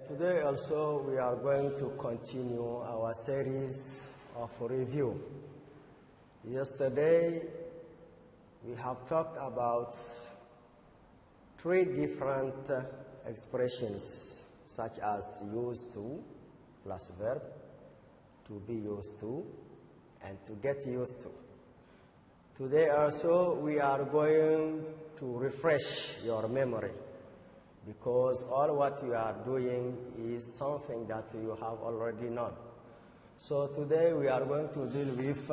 Today also we are going to continue our series of review. Yesterday we have talked about three different expressions such as used to plus verb, to be used to, and to get used to. Today also we are going to refresh your memory, because all what you are doing is something that you have already known. So today we are going to deal with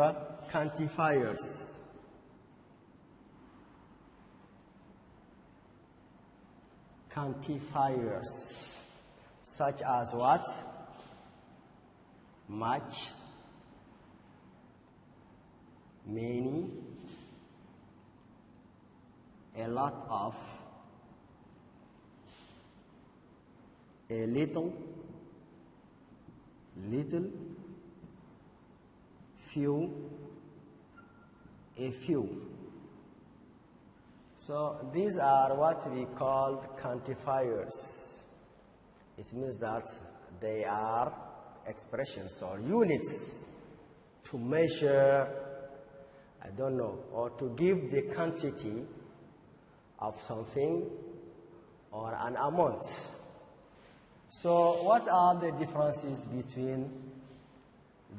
quantifiers. Quantifiers, such as what? Much, many, a lot of, a little, little, few, a few. So these are what we call quantifiers. It means that they are expressions or units to measure, I don't know, or to give the quantity of something or an amount. So what are the differences between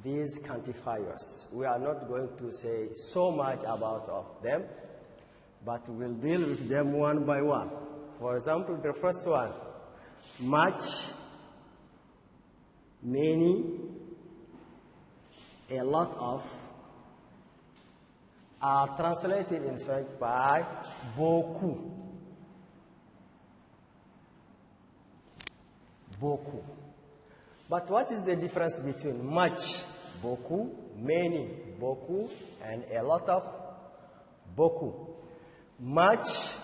these quantifiers? We are not going to say so much about of them, but we'll deal with them one by one. For example, the first one, much, many, a lot of, are translated in French by beaucoup. Beaucoup. But what is the difference between much, beaucoup, many, beaucoup, and a lot of, beaucoup? Much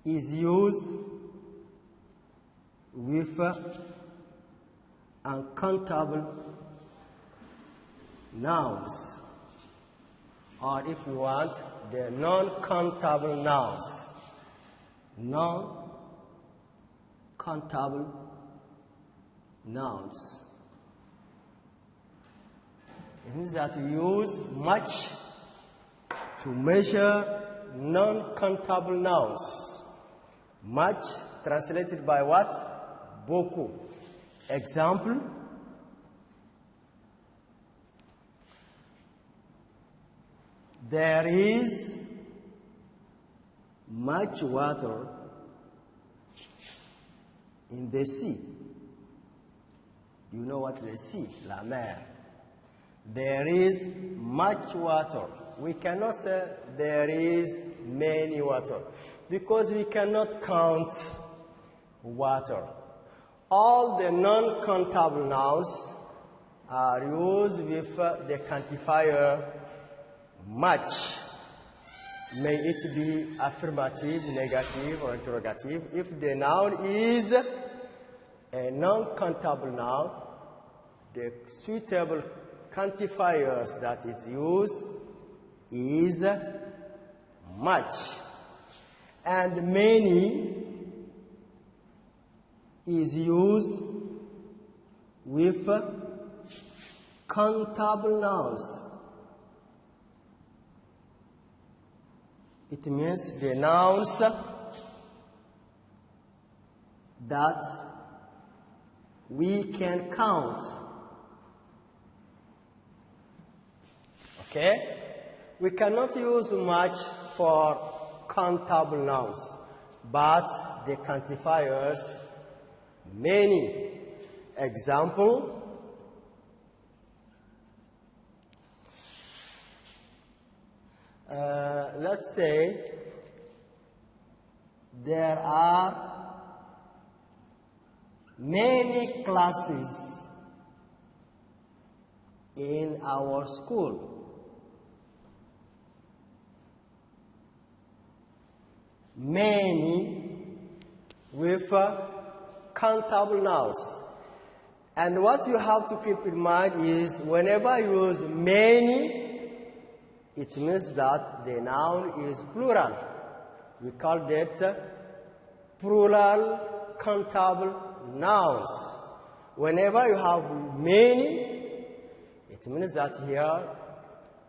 is used with uncountable nouns, or if you want, the non-countable nouns. Non-countable nouns. It means that we use much to measure non-countable nouns. Much translated by what? Beaucoup. Example, there is much water in the sea. You know what the sea? La mer. There is much water. We cannot say there is many water, because we cannot count water. All the non-countable nouns are used with the quantifier much. May it be affirmative, negative, or interrogative. If the noun is a non-countable noun, the suitable quantifiers that is used is much. And many is used with countable nouns. It means the nouns that we can count. Okay? We cannot use much for countable nouns, but the quantifiers many. Example, let's say there are many classes in our school. Many with countable nouns. And what you have to keep in mind is whenever you use many, it means that the noun is plural. We call that plural countable nouns. Whenever you have many, it means that here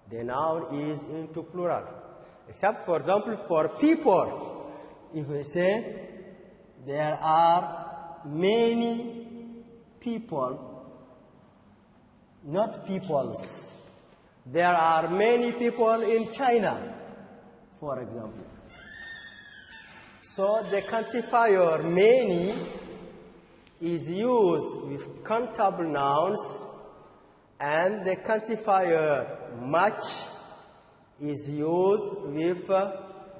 the noun is into plural. Except, for example, for people, if we say there are many people, not peoples. There are many people in China, for example. So the quantifier many is used with countable nouns, and the quantifier much is used with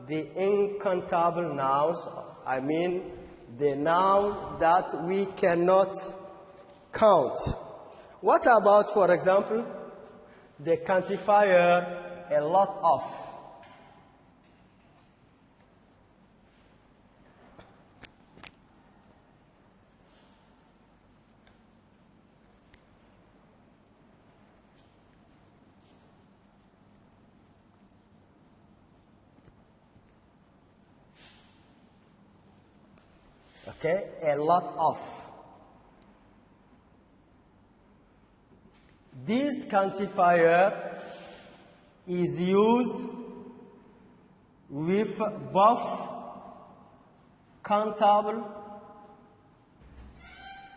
the uncountable nouns. I mean, the noun that we cannot count. What about, for example, the quantifier a lot of? Okay, a lot of. This quantifier is used with both countable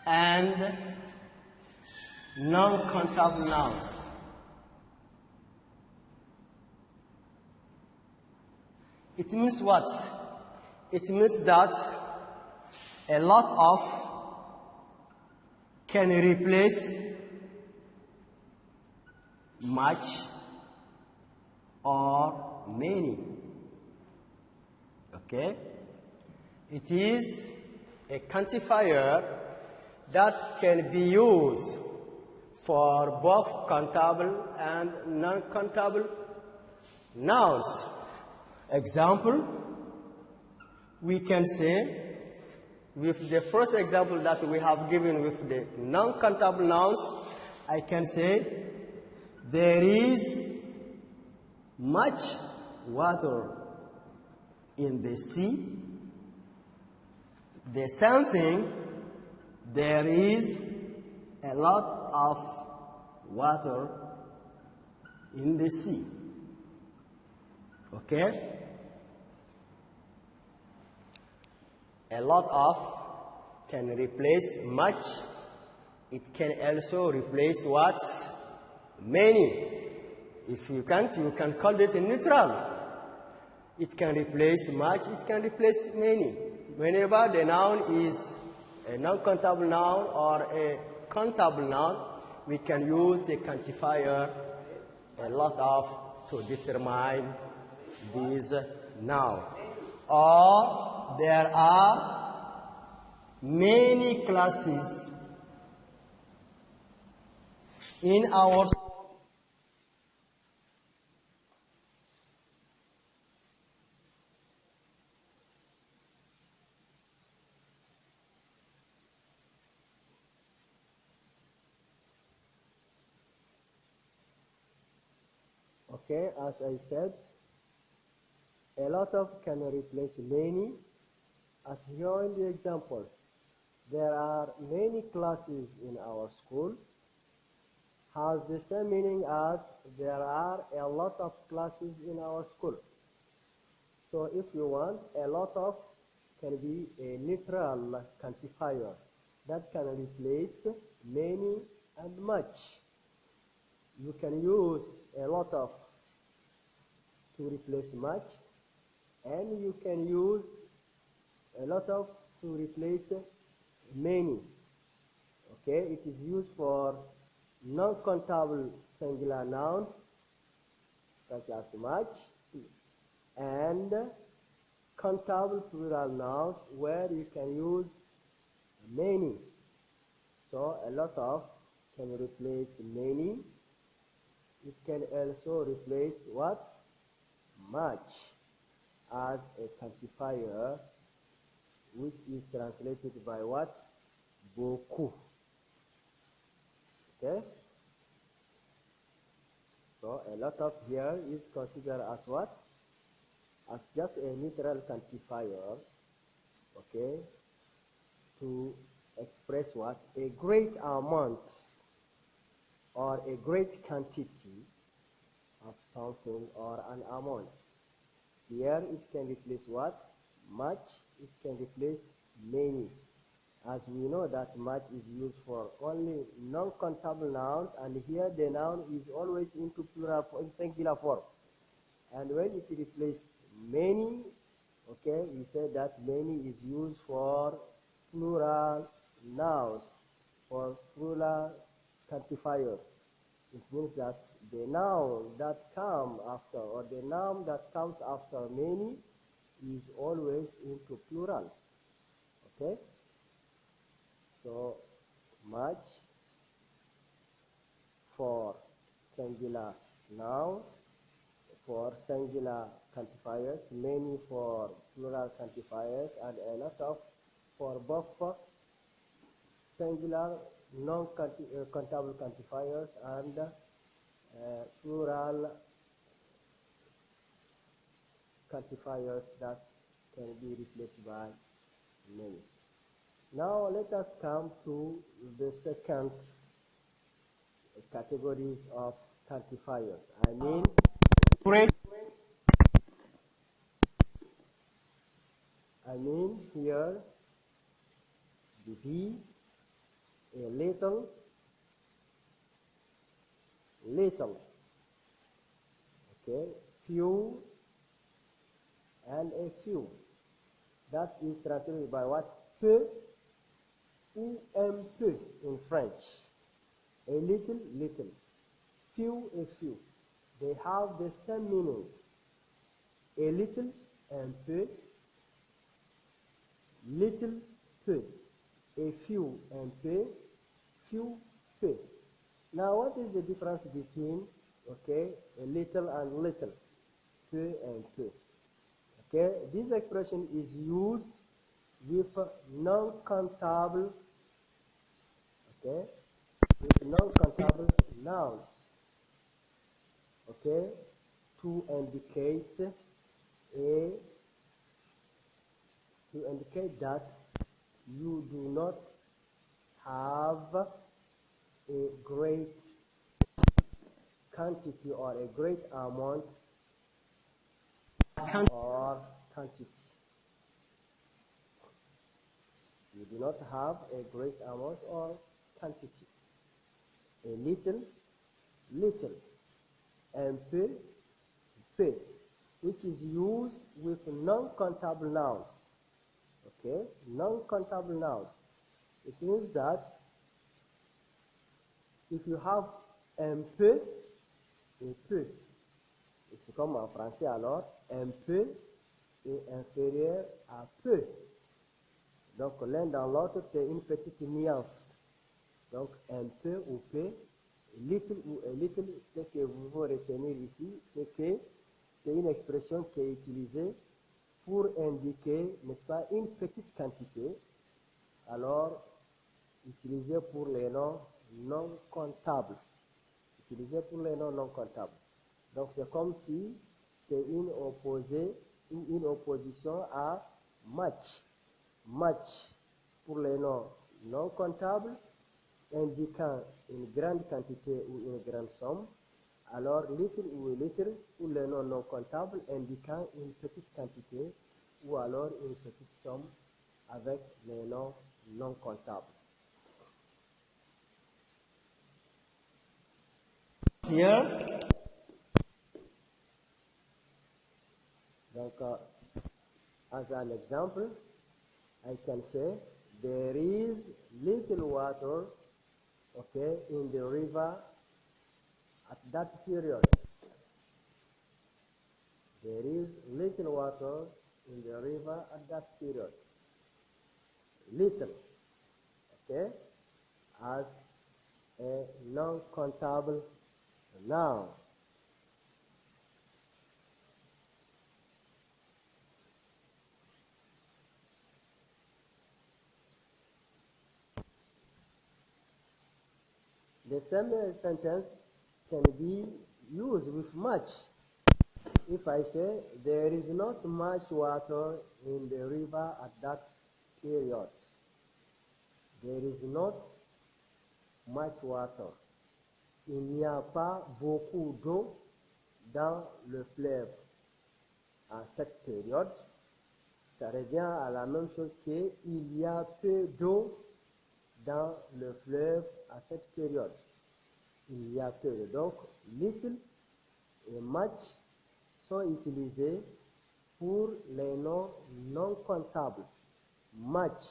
and non-countable nouns. It means what? It means that a lot of can replace much or many. Okay? It is a quantifier that can be used for both countable and non-countable nouns. Example, we can say, with the first example that we have given with the non-countable nouns, I can say there is much water in the sea. The same thing, there is a lot of water in the sea. Okay? A lot of can replace much. It can also replace what? Many. If you can't, you can call it neutral. It can replace much, it can replace many. Whenever the noun is a non-countable noun or a countable noun, we can use the quantifier a lot of to determine this noun. Or there are many classes in our Okay, as I said, a lot of can replace many. As here in the examples, there are many classes in our school. Has the same meaning as there are a lot of classes in our school. So if you want, a lot of can be a neutral quantifier that can replace many and much. You can use a lot of to replace much, and you can use a lot of to replace many. Okay, it is used for non-countable singular nouns such as much and countable plural nouns where you can use many. So a lot of can replace many. It can also replace what? Much as a quantifier, which is translated by what? Beaucoup. Okay? So a lot of here is considered as what? As just a neutral quantifier okay, to express what? A great amount or a great quantity of something or an amount. Here it can replace what? Much. It can replace many. As we know that much is used for only non-countable nouns, and here the noun is always into plural, in singular form. And when it replaces many, okay, we say that many is used for plural nouns, for plural quantifiers. It means that the noun that comes after, or the noun that comes after many, is always into plural. Okay? So, much for singular nouns, for singular quantifiers, many for plural quantifiers, and a lot of for both singular non-countable quantifiers and plural quantifiers that can be replaced by many. Now let us come to the second categories of quantifiers. I mean here the be, a little, okay, few, and a few. That is translated by what? Peu ou un peu in French. A little, few, a few. They have the same meaning. A little, un peu, little, peu. A few, un peu, few, peu. Now, what is the difference between, okay, a little and little, peu and peu? Okay, this expression is used with non-countable, okay, with non-countable nouns, okay, to indicate that you do not have a great quantity or a great amount or quantity. You do not have a great amount or quantity. A little, un peu, peu, which is used with non-countable nouns. Okay, non-countable nouns. It means that if you have un peu et peu, c'est comme en français alors, un peu est inférieur à peu. Donc l'un dans l'autre, c'est une petite nuance. Donc un peu ou peu, little ou a little, ce que vous devez retenir ici, c'est que c'est une expression qui est utilisée pour indiquer, n'est-ce pas, une petite quantité, alors utilisée pour les noms non comptables. Utilisée pour les noms non comptables. Donc c'est comme si c'est une opposition à match. Match pour les noms non comptables, indiquant une grande quantité ou une grande somme. Alors, little ou little pour les noms non comptables, indiquant une petite quantité ou alors une petite somme avec les noms non comptables. Here, donc, as an example, I can say there is little water, okay, in the river at that period. There is little water in the river at that period. Little, okay, as a non-countable noun. The same sentence can be used with much. If I say, there is not much water in the river at that period. There is not much water. Il n'y a pas beaucoup d'eau dans le fleuve. À cette période, ça revient à la même chose qu'il y a peu d'eau dans le fleuve à cette période. Il y a peu. Donc, little et much sont utilisés pour les noms non comptables. Much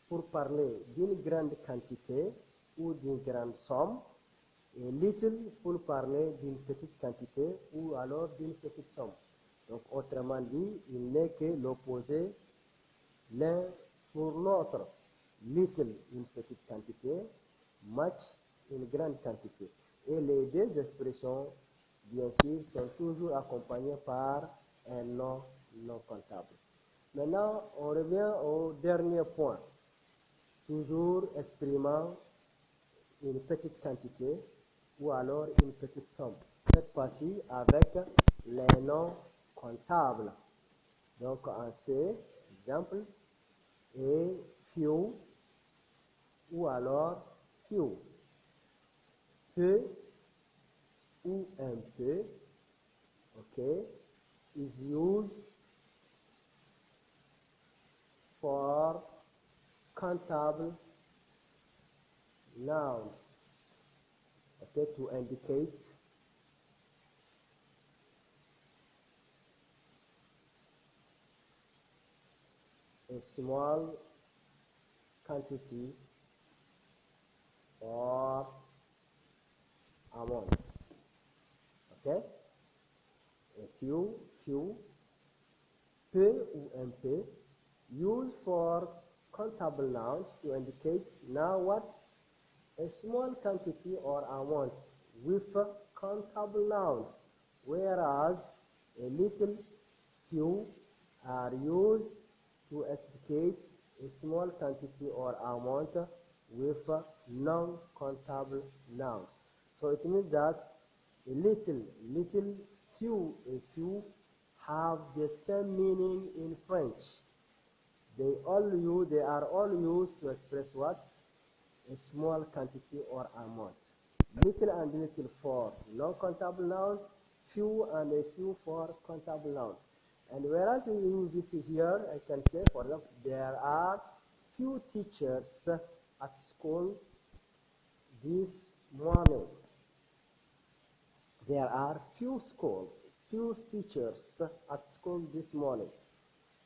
pour parler d'une grande quantité ou d'une grande somme, et little pour parler d'une petite quantité ou alors d'une petite somme. Donc, autrement dit, il n'est que l'opposé l'un pour l'autre. Little, une petite quantité, much, une grande quantité. Et les deux expressions, bien sûr, sont toujours accompagnées par un nom non comptable. Maintenant, on revient au dernier point, toujours exprimant une petite quantité ou alors une petite somme. Cette fois-ci avec les noms comptables. Donc en C, exemple, et few ou alors few. Peu ou un peu, ok, is used for countable nouns, okay, to indicate a small quantity or amount. Okay? A few, peu ou un peu, used for countable nouns to indicate now what? A small quantity or amount with countable nouns, whereas a little, few are used to indicate a small quantity or amount with non-countable nouns. So it means that a little, few, a few have the same meaning in French. They are all used to express what? A small quantity or amount. Little and little for non-countable nouns, few and a few for countable nouns. And whereas we use it here, I can say, for example, there are few teachers at school this morning. There are few teachers at school this morning.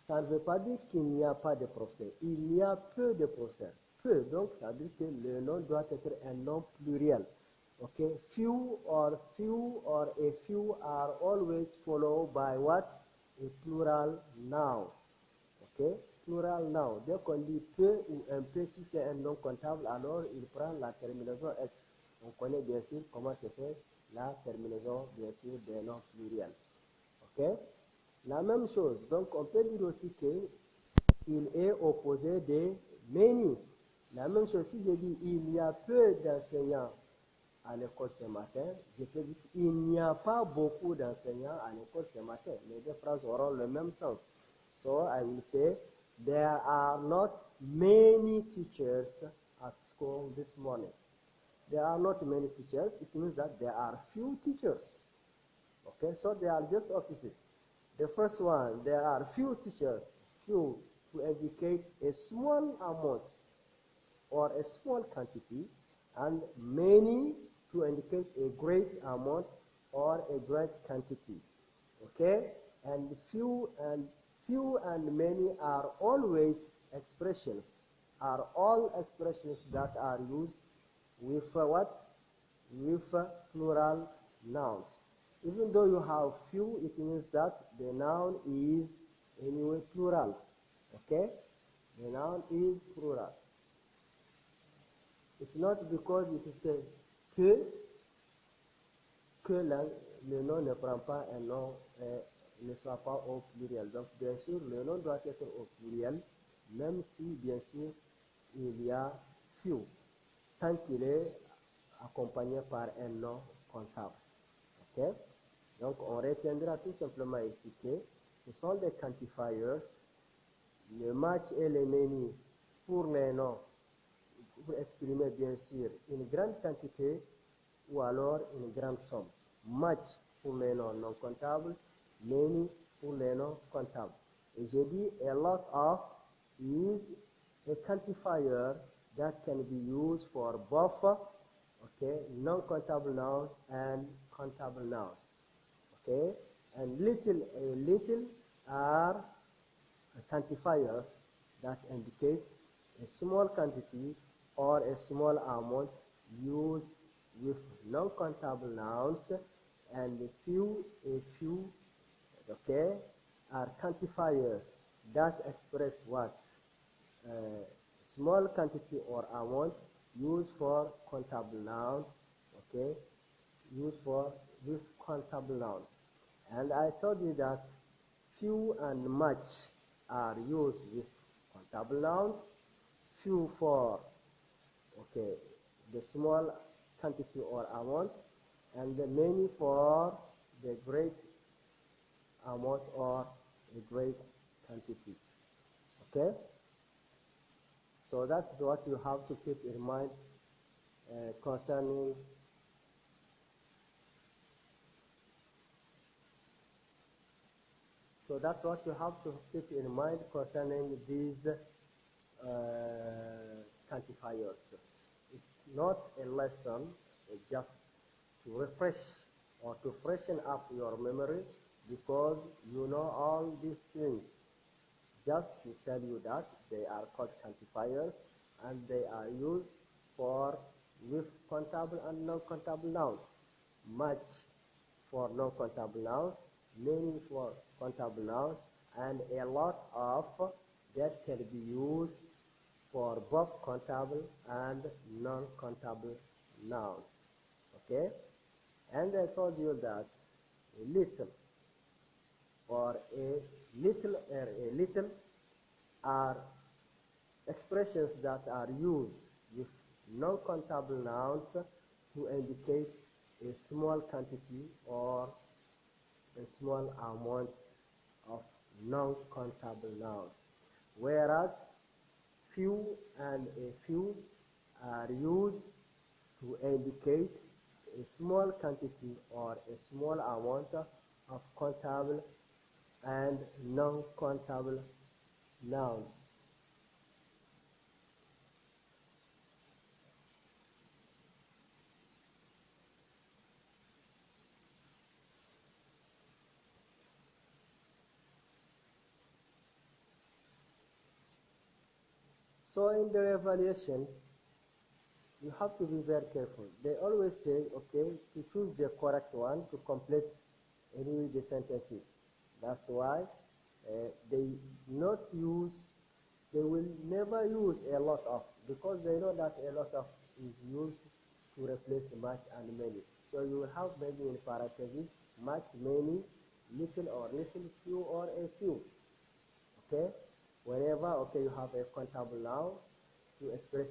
Ça ne veut pas dire qu'il n'y a pas de professeurs. Il y a peu de professeurs. Peu, donc ça veut dire que le nom doit être un nom pluriel. Okay? Few or a few are always followed by what? A plural noun. Okay? Plural noun. Dès qu'on dit peu ou un peu, si c'est un nom comptable, alors il prend la terminaison S. On connaît bien sûr comment se fait la terminaison, bien sûr, des noms pluriels. Ok? La même chose, donc on peut dire aussi qu'il est opposé de many. La même chose, si je dis il y a peu d'enseignants à l'école ce matin, je peux dire qu'il n'y a pas beaucoup d'enseignants à l'école ce matin. Les deux phrases auront le même sens. So I will say, there are not many teachers at school this morning. There are not many teachers. It means that there are few teachers. Okay, so they are just opposite. The first one, there are few teachers, few to indicate a small amount or a small quantity, and many to indicate a great amount or a great quantity. Okay, and few and many are always expressions, are all expressions that are used with what? With plural nouns. Even though you have few, it means that the noun is anyway plural. Okay? The noun is plural. It's not because it is said que le nom ne prend pas un nom, ne soit pas au pluriel. Donc, bien sûr, le nom doit être au pluriel, même si, bien sûr, il y a few, tant qu'il est accompagné par un nom comptable. Okay? Donc, on retiendra tout simplement ici que ce sont des quantifiers. Le match et le many pour les noms, pour exprimer bien sûr une grande quantité ou alors une grande somme. Much pour les noms non comptables, many pour les noms comptables. Et j'ai dit a lot of is a quantifier that can be used for both non-countable nouns and countable nouns. Okay, and little are quantifiers that indicate a small quantity or a small amount used with non-countable nouns, and a few are quantifiers that express what small quantity or amount used for countable nouns, used for with countable nouns. And I told you that few and much are used with countable nouns, few for the small quantity or amount, and the many for the great amount or a great quantity. Okay? So that's what you have to keep in mind concerning these quantifiers. It's not a lesson, it's just to refresh or to freshen up your memory, because you know all these things. Just to tell you that they are called quantifiers and they are used for with countable and non-countable nouns. Much for non-countable nouns, many for countable nouns, and a lot of that can be used for both countable and non-countable nouns. Okay? And I told you that a little or a little are expressions that are used with non-countable nouns to indicate a small quantity or a small amount of non-countable nouns, whereas few and a few are used to indicate a small quantity or a small amount of countable and non-countable nouns. So in the evaluation, you have to be very careful. They always say, to choose the correct one to complete any of the sentences. That's why they will never use a lot of, because they know that a lot of is used to replace much and many. So you will have maybe in parentheses much, many, little or little, few or a few. Okay? Whenever you have a countable noun to express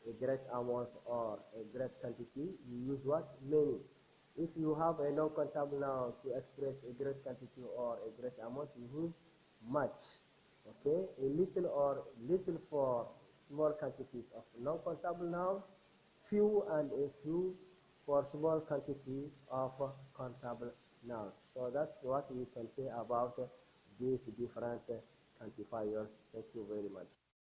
a great amount or a great quantity, you use what? Many. If you have a non-countable noun to express a great quantity or a great amount, you use much. Okay? A little for small quantities of non-countable noun, few and a few for small quantity of countable nouns. So that's what we can say about these different quantifiers. Thank you very much.